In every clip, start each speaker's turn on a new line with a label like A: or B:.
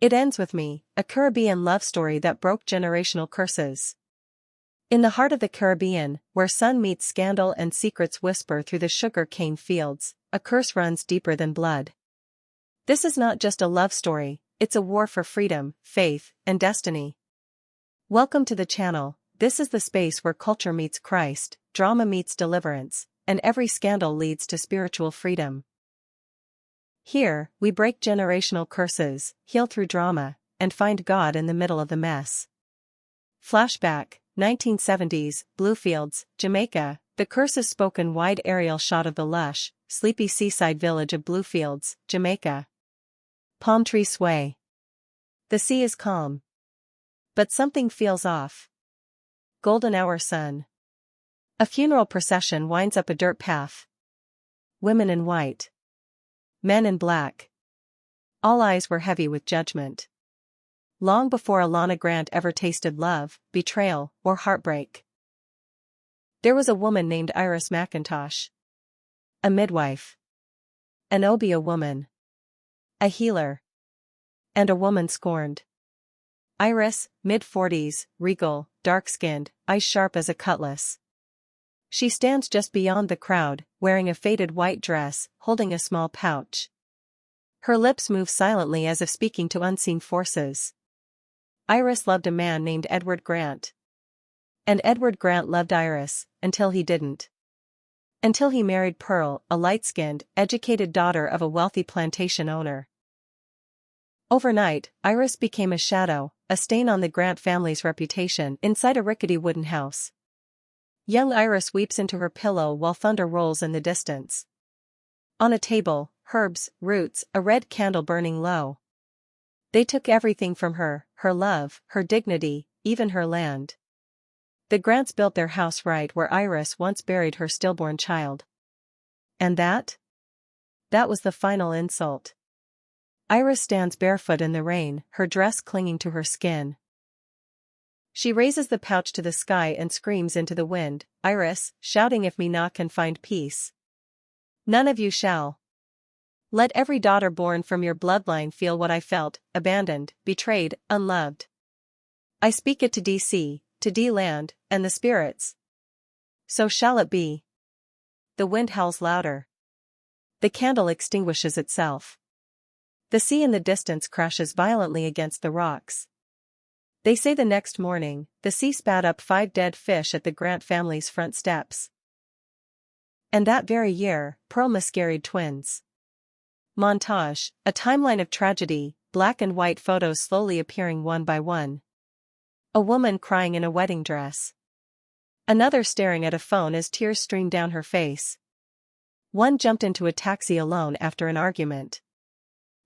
A: It ends with me, a Caribbean love story that broke generational curses. In the heart of the Caribbean, where sun meets scandal and secrets whisper through the sugar cane fields, a curse runs deeper than blood. This is not just a love story, it's a war for freedom, faith, and destiny. Welcome to the channel. This is the space where culture meets Christ, drama meets deliverance, and every scandal leads to spiritual freedom. Here, we break generational curses, heal through drama, and find God in the middle of the mess. Flashback, 1970s, Bluefields, Jamaica. The curse is spoken wide aerial shot of the lush, sleepy seaside village of Bluefields, Jamaica. Palm trees sway. The sea is calm. But something feels off. Golden hour sun. A funeral procession winds up a dirt path. Women in white. Men in black. All eyes were heavy with judgment. Long before Alana Grant ever tasted love, betrayal, or heartbreak. There was a woman named Iris McIntosh. A midwife. An Obia woman. A healer. And a woman scorned. Iris, mid-40s, regal, dark-skinned, eyes sharp as a cutlass. She stands just beyond the crowd, wearing a faded white dress, holding a small pouch. Her lips move silently as if speaking to unseen forces. Iris loved a man named Edward Grant. And Edward Grant loved Iris, until he didn't. Until he married Pearl, a light-skinned, educated daughter of a wealthy plantation owner. Overnight, Iris became a shadow, a stain on the Grant family's reputation inside a rickety wooden house. Young Iris weeps into her pillow while thunder rolls in the distance. On a table, herbs, roots, a red candle burning low. They took everything from her, her love, her dignity, even her land. The Grants built their house right where Iris once buried her stillborn child. And that? That was the final insult. Iris stands barefoot in the rain, her dress clinging to her skin. She raises the pouch to the sky and screams into the wind, Iris, shouting, if me not can find peace. None of you shall. Let every daughter born from your bloodline feel what I felt, abandoned, betrayed, unloved. I speak it to DC, to D-land, and the spirits. So shall it be. The wind howls louder. The candle extinguishes itself. The sea in the distance crashes violently against the rocks. They say the next morning, the sea spat up 5 dead fish at the Grant family's front steps. And that very year, Pearl miscarried twins. Montage, a timeline of tragedy, black and white photos slowly appearing one by one. A woman crying in a wedding dress. Another staring at a phone as tears streamed down her face. One jumped into a taxi alone after an argument.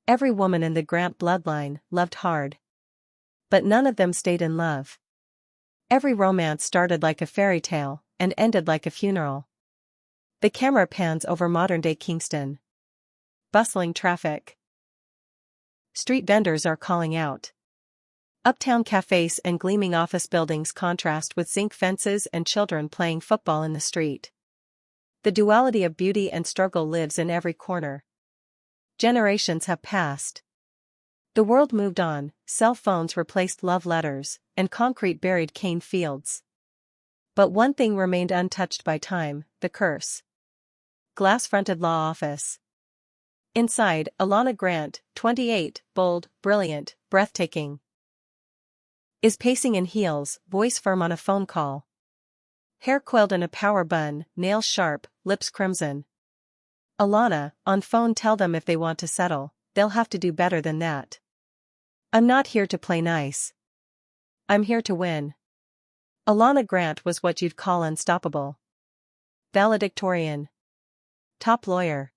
A: Every woman in the Grant bloodline loved hard. But none of them stayed in love. Every romance started like a fairy tale, and ended like a funeral. The camera pans over modern-day Kingston. Bustling traffic. Street vendors are calling out. Uptown cafes and gleaming office buildings contrast with zinc fences and children playing football in the street. The duality of beauty and struggle lives in every corner. Generations have passed. The world moved on, cell phones replaced love letters, and concrete buried cane fields. But one thing remained untouched by time, the curse. Glass-fronted law office. Inside, Alana Grant, 28, bold, brilliant, breathtaking. Is pacing in heels, voice firm on a phone call. Hair coiled in a power bun, nails sharp, lips crimson. Alana, on phone, tell them if they want to settle, they'll have to do better than that. I'm not here to play nice. I'm here to win. Alana Grant was what you'd call unstoppable. Valedictorian. Top lawyer.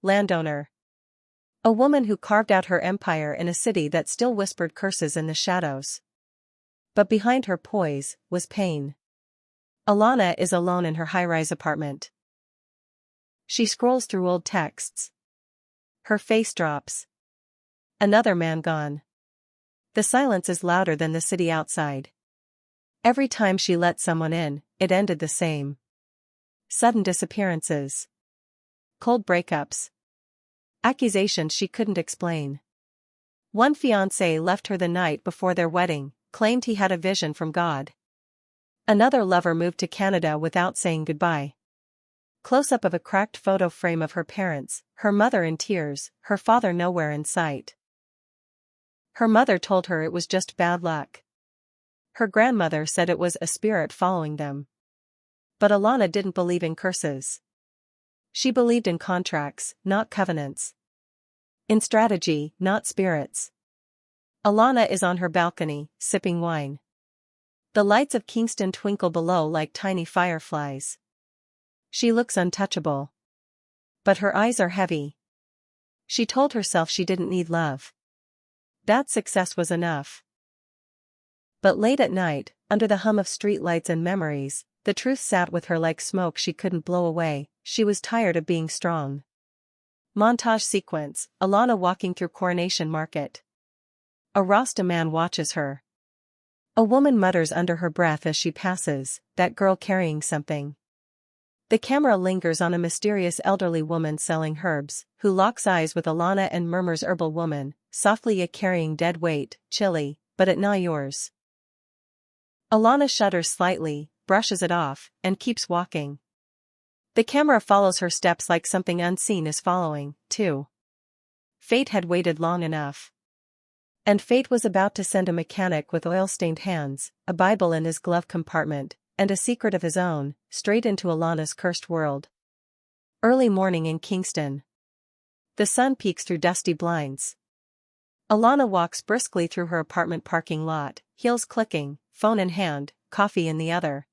A: Landowner. A woman who carved out her empire in a city that still whispered curses in the shadows. But behind her poise was pain. Alana is alone in her high-rise apartment. She scrolls through old texts. Her face drops. Another man gone. The silence is louder than the city outside. Every time she let someone in, it ended the same. Sudden disappearances. Cold breakups. Accusations she couldn't explain. One fiancé left her the night before their wedding, claimed he had a vision from God. Another lover moved to Canada without saying goodbye. Close-up of a cracked photo frame of her parents, her mother in tears, her father nowhere in sight. Her mother told her it was just bad luck. Her grandmother said it was a spirit following them. But Alana didn't believe in curses. She believed in contracts, not covenants. In strategy, not spirits. Alana is on her balcony, sipping wine. The lights of Kingston twinkle below like tiny fireflies. She looks untouchable. But her eyes are heavy. She told herself she didn't need love. That success was enough. But late at night, under the hum of streetlights and memories, the truth sat with her like smoke she couldn't blow away. She was tired of being strong. Montage sequence, Alana walking through Coronation Market. A Rasta man watches her. A woman mutters under her breath as she passes, that girl carrying something. The camera lingers on a mysterious elderly woman selling herbs, who locks eyes with Alana and murmurs herbal woman, softly carrying dead weight, chilly, but it not yours. Alana shudders slightly, brushes it off, and keeps walking. The camera follows her steps like something unseen is following, too. Fate had waited long enough. And fate was about to send a mechanic with oil-stained hands, a Bible in his glove compartment, and a secret of his own, straight into Alana's cursed world. Early morning in Kingston. The sun peeks through dusty blinds. Alana walks briskly through her apartment parking lot, heels clicking, phone in hand, coffee in the other.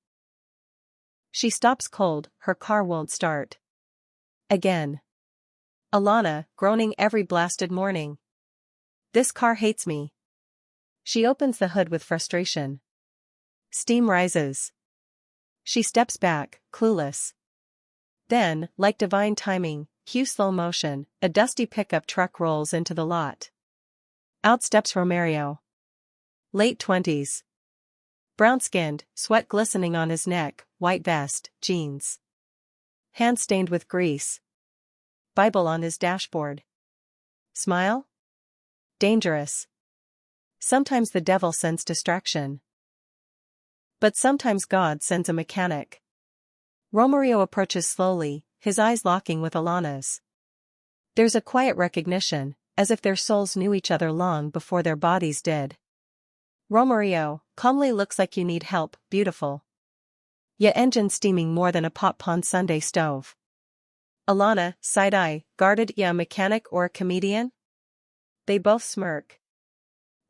A: She stops cold, her car won't start. Again. Alana, groaning every blasted morning. This car hates me. She opens the hood with frustration. Steam rises. She steps back, clueless. Then, like divine timing, cue slow motion, a dusty pickup truck rolls into the lot. Out steps Romario. Late 20s. Brown-skinned, sweat glistening on his neck, white vest, jeans. Hands stained with grease. Bible on his dashboard. Smile? Dangerous. Sometimes the devil sends distraction. But sometimes God sends a mechanic. Romario approaches slowly, his eyes locking with Alana's. There's a quiet recognition, as if their souls knew each other long before their bodies did. Romario, calmly looks like you need help, beautiful. Ya engine steaming more than a pot-pond Sunday stove. Alana, side-eye, guarded, ya a mechanic or a comedian? They both smirk.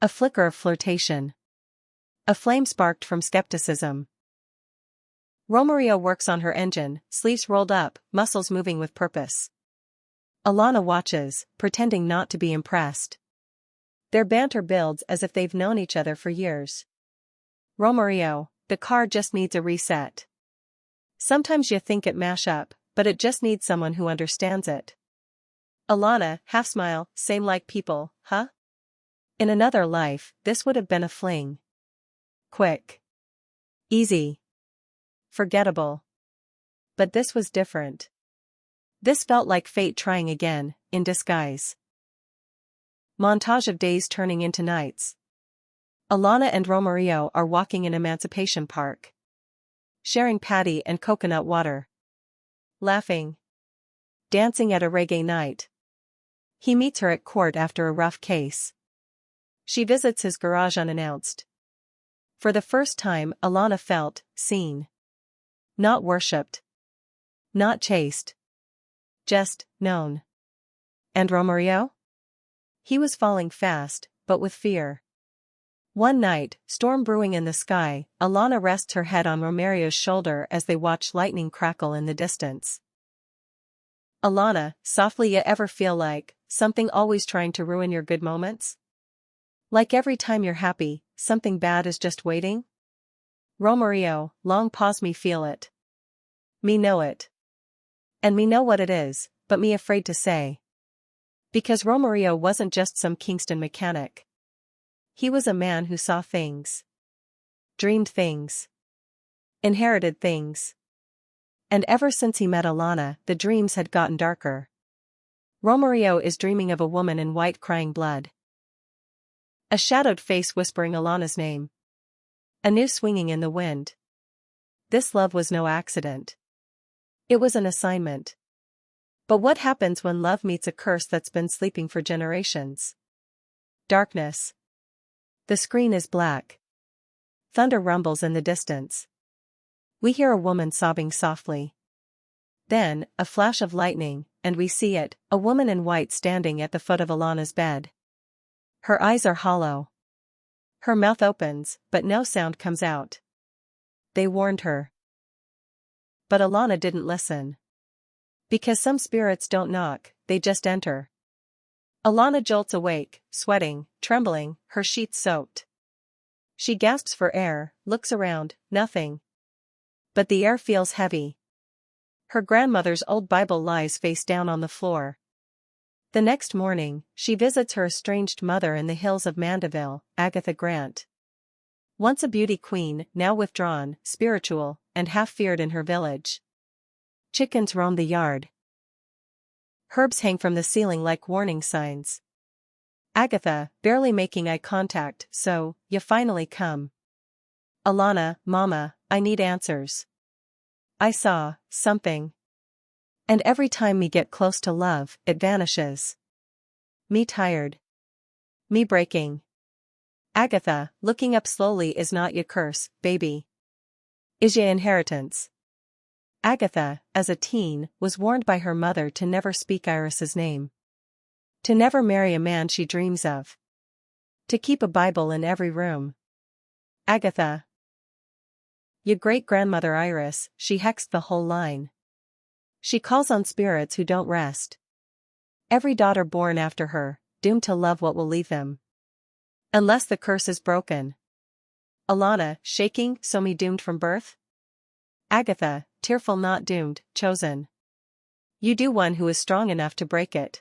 A: A flicker of flirtation. A flame sparked from skepticism. Romario works on her engine, sleeves rolled up, muscles moving with purpose. Alana watches, pretending not to be impressed. Their banter builds as if they've known each other for years. Romario, the car just needs a reset. Sometimes you think it mash up, but it just needs someone who understands it. Alana, half smile, same like people, huh? In another life, this would have been a fling. Quick. Easy. Forgettable. But this was different. This felt like fate trying again, in disguise. Montage of days turning into nights. Alana and Romario are walking in Emancipation Park. Sharing patty and coconut water. Laughing. Dancing at a reggae night. He meets her at court after a rough case. She visits his garage unannounced. For the first time, Alana felt seen. Not worshipped. Not chased. Just known. And Romario? He was falling fast, but with fear. One night, storm brewing in the sky, Alana rests her head on Romario's shoulder as they watch lightning crackle in the distance. Alana, softly, you ever feel like something always trying to ruin your good moments? Like every time you're happy, something bad is just waiting? Romario, long pause, me feel it. Me know it. And me know what it is, but me afraid to say. Because Romario wasn't just some Kingston mechanic. He was a man who saw things. Dreamed things. Inherited things. And ever since he met Alana, the dreams had gotten darker. Romario is dreaming of a woman in white crying blood. A shadowed face whispering Alana's name. A noose swinging in the wind. This love was no accident. It was an assignment. But what happens when love meets a curse that's been sleeping for generations? Darkness. The screen is black. Thunder rumbles in the distance. We hear a woman sobbing softly. Then, a flash of lightning, and we see it, a woman in white standing at the foot of Alana's bed. Her eyes are hollow. Her mouth opens, but no sound comes out. They warned her. But Alana didn't listen. Because some spirits don't knock, they just enter. Alana jolts awake, sweating, trembling, her sheets soaked. She gasps for air, looks around, nothing. But the air feels heavy. Her grandmother's old Bible lies face down on the floor. The next morning, she visits her estranged mother in the hills of Mandeville, Agatha Grant. Once a beauty queen, now withdrawn, spiritual, and half-feared in her village. Chickens roam the yard. Herbs hang from the ceiling like warning signs. Agatha, barely making eye contact, so, you finally come. Alana, Mama, I need answers. I saw something. And every time me get close to love, it vanishes. Me tired. Me breaking. Agatha, looking up slowly, is not your curse, baby. Is your inheritance. Agatha, as a teen, was warned by her mother to never speak Iris's name. To never marry a man she dreams of. To keep a Bible in every room. Agatha. Your great-grandmother Iris, she hexed the whole line. She calls on spirits who don't rest. Every daughter born after her, doomed to love what will leave them. Unless the curse is broken. Alana, shaking, so me doomed from birth? Agatha, tearful, not doomed, chosen. You do, one who is strong enough to break it.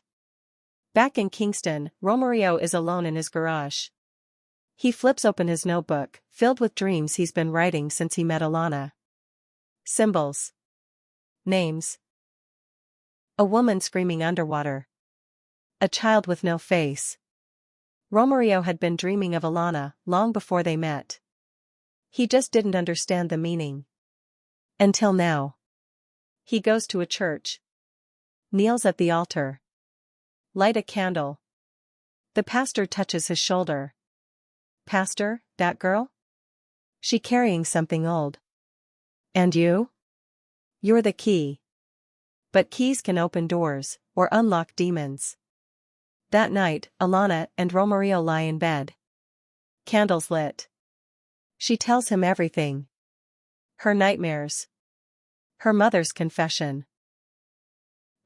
A: Back in Kingston, Romario is alone in his garage. He flips open his notebook, filled with dreams he's been writing since he met Alana. Symbols. Names. A woman screaming underwater. A child with no face. Romario had been dreaming of Alana long before they met. He just didn't understand the meaning. Until now. He goes to a church. Kneels at the altar. Light a candle. The pastor touches his shoulder. Pastor, that girl? She carrying something old. And you? You're the key. But keys can open doors, or unlock demons. That night, Alana and Romario lie in bed. Candles lit. She tells him everything. Her nightmares. Her mother's confession.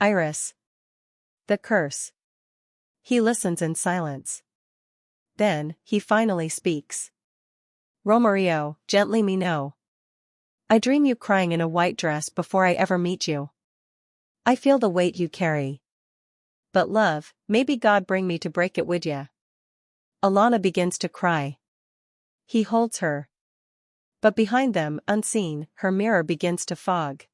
A: Iris. The curse. He listens in silence. Then, he finally speaks. Romario, gently me know. I dream you crying in a white dress before I ever meet you. I feel the weight you carry. But love, maybe God bring me to break it with ya. Alana begins to cry. He holds her. But behind them, unseen, her mirror begins to fog.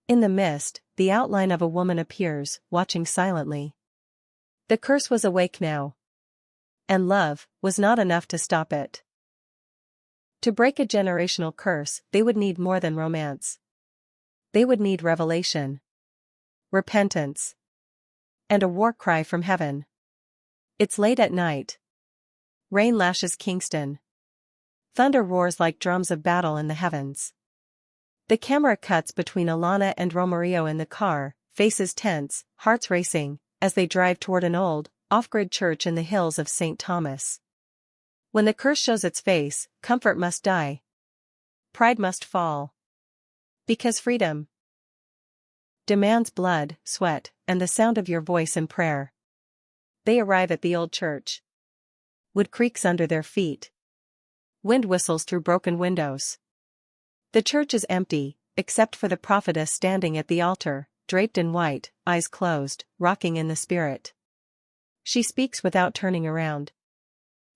A: In the mist, the outline of a woman appears, watching silently. The curse was awake now. And love was not enough to stop it. To break a generational curse, they would need more than romance. They would need revelation. Repentance. And a war cry from heaven. It's late at night. Rain lashes Kingston. Thunder roars like drums of battle in the heavens. The camera cuts between Alana and Romario in the car, faces tense, hearts racing, as they drive toward an old, off-grid church in the hills of St. Thomas. When the curse shows its face, comfort must die. Pride must fall. Because freedom demands blood, sweat, and the sound of your voice in prayer. They arrive at the old church. Wood creaks under their feet. Wind whistles through broken windows. The church is empty, except for the prophetess standing at the altar, draped in white, eyes closed, rocking in the spirit. She speaks without turning around.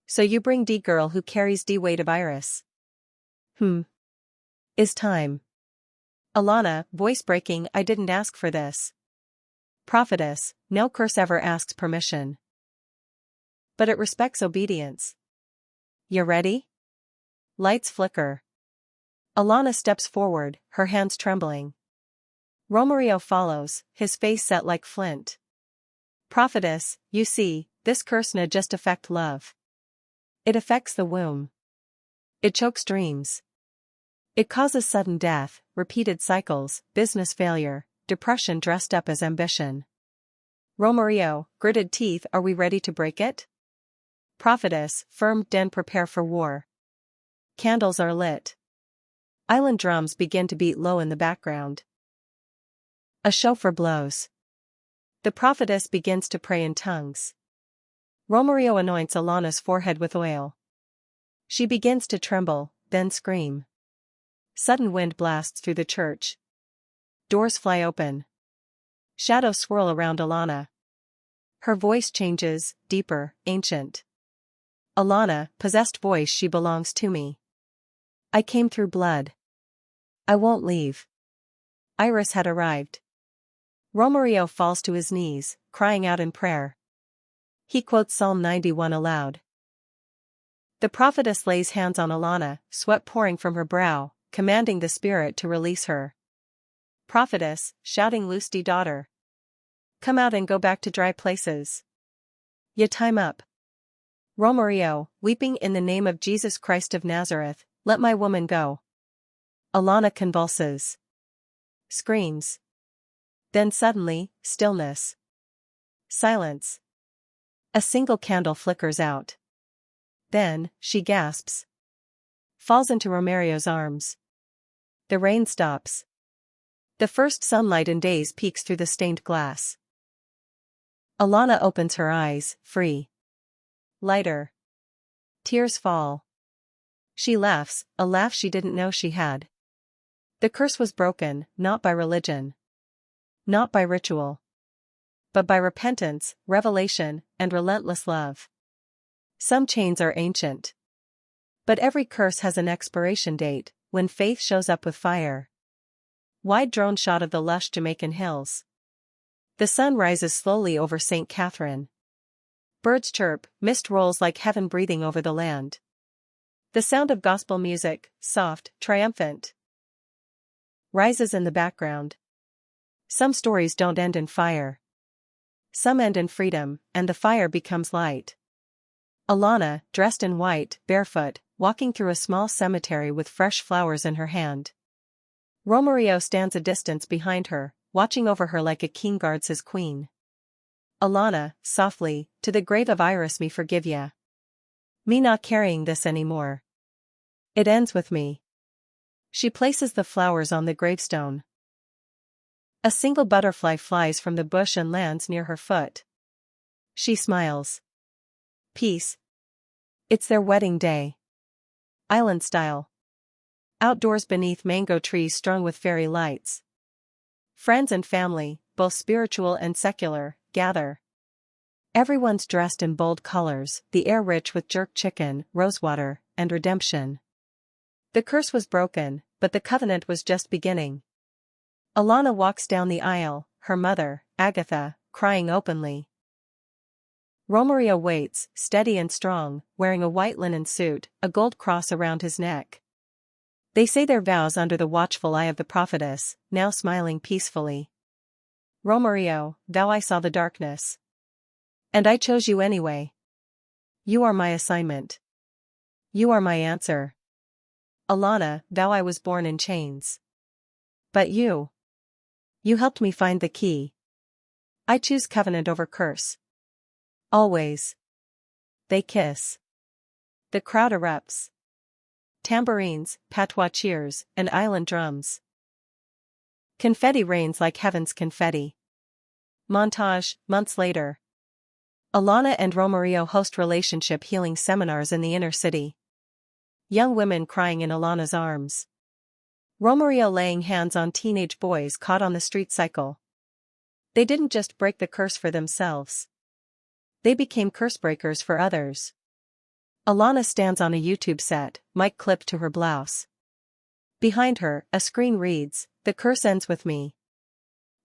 A: So you bring D girl who carries D weight of Iris. Is time. Alana, voice breaking, I didn't ask for this. Prophetess, no curse ever asks permission. but it respects obedience. You ready? Lights flicker. Alana steps forward, her hands trembling. Romario follows, his face set like flint. Prophetess, you see, this curse na just affect love. It affects the womb. It chokes dreams. It causes sudden death, repeated cycles, business failure, depression dressed up as ambition. Romario, gritted teeth, are we ready to break it? Prophetess, firm, then prepare for war. Candles are lit. Island drums begin to beat low in the background. A shofar blows. The prophetess begins to pray in tongues. Romario anoints Alana's forehead with oil. She begins to tremble, then scream. Sudden wind blasts through the church. Doors fly open. Shadows swirl around Alana. Her voice changes, deeper, ancient. Alana, possessed voice, she belongs to me. I came through blood. I won't leave. Iris had arrived. Romario falls to his knees, crying out in prayer. He quotes Psalm 91 aloud. The prophetess lays hands on Alana, sweat pouring from her brow, commanding the spirit to release her. Prophetess, shouting, loose daughter. Come out and go back to dry places. Ya time up. Romario, weeping, in the name of Jesus Christ of Nazareth, let my woman go. Alana convulses. Screams. Then suddenly, stillness. Silence. A single candle flickers out. Then, she gasps. Falls into Romario's arms. The rain stops. The first sunlight in days peeks through the stained glass. Alana opens her eyes, free. Lighter. Tears fall. She laughs, a laugh she didn't know she had. The curse was broken, not by religion. Not by ritual. But by repentance, revelation, and relentless love. Some chains are ancient. But every curse has an expiration date, when faith shows up with fire. Wide drone shot of the lush Jamaican hills. The sun rises slowly over St. Catherine. Birds chirp, mist rolls like heaven breathing over the land. The sound of gospel music, soft, triumphant, rises in the background. Some stories don't end in fire. Some end in freedom, and the fire becomes light. Alana, dressed in white, barefoot, walking through a small cemetery with fresh flowers in her hand. Romario stands a distance behind her, watching over her like a king guards his queen. Alana, softly, to the grave of Iris, me forgive ya. Me not carrying this anymore. It ends with me. She places the flowers on the gravestone. A single butterfly flies from the bush and lands near her foot. She smiles. Peace. It's their wedding day. Island style. Outdoors beneath mango trees strung with fairy lights. Friends and family, both spiritual and secular, gather. Everyone's dressed in bold colors, the air rich with jerk chicken, rosewater, and redemption. The curse was broken, but the covenant was just beginning. Alana walks down the aisle, her mother, Agatha, crying openly. Romario waits, steady and strong, wearing a white linen suit, a gold cross around his neck. They say their vows under the watchful eye of the prophetess, now smiling peacefully. Romario, thou I saw the darkness. And I chose you anyway. You are my assignment. You are my answer. Alana, thou I was born in chains. But you helped me find the key. I choose covenant over curse. Always. They kiss. The crowd erupts. Tambourines, patois cheers, and island drums. Confetti rains like heaven's confetti. Montage, months later. Alana and Romario host relationship healing seminars in the inner city. Young women crying in Alana's arms. Romario laying hands on teenage boys caught on the street cycle. They didn't just break the curse for themselves. They became curse breakers for others. Alana stands on a YouTube set, mic clipped to her blouse. Behind her, a screen reads, "The curse ends with me."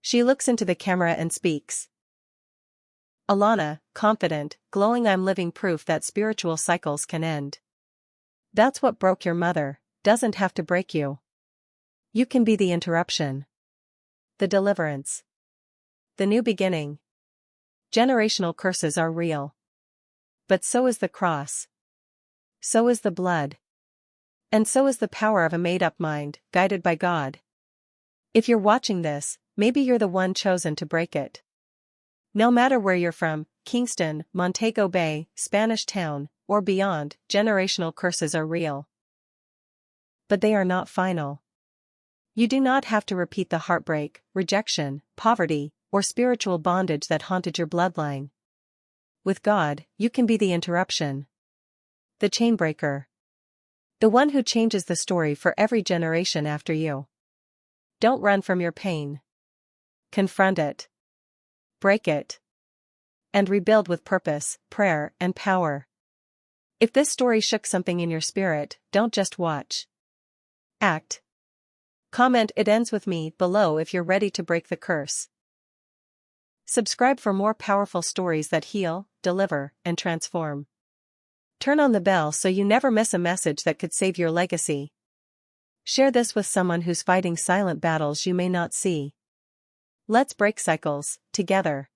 A: She looks into the camera and speaks. Alana, confident, glowing. I'm living proof that spiritual cycles can end. That's what broke your mother, doesn't have to break you. You can be the interruption. The deliverance. The new beginning. Generational curses are real. But so is the cross. So is the blood. And so is the power of a made-up mind, guided by God. If you're watching this, maybe you're the one chosen to break it. No matter where you're from, Kingston, Montego Bay, Spanish Town, or beyond, generational curses are real. But they are not final. You do not have to repeat the heartbreak, rejection, poverty, or spiritual bondage that haunted your bloodline. With God, you can be the interruption. The chain breaker. The one who changes the story for every generation after you. Don't run from your pain. Confront it. Break it. And rebuild with purpose, prayer, and power. If this story shook something in your spirit, don't just watch. Act. Comment "It ends with me" below if you're ready to break the curse. Subscribe for more powerful stories that heal, deliver, and transform. Turn on the bell so you never miss a message that could save your legacy. Share this with someone who's fighting silent battles you may not see. Let's break cycles, together.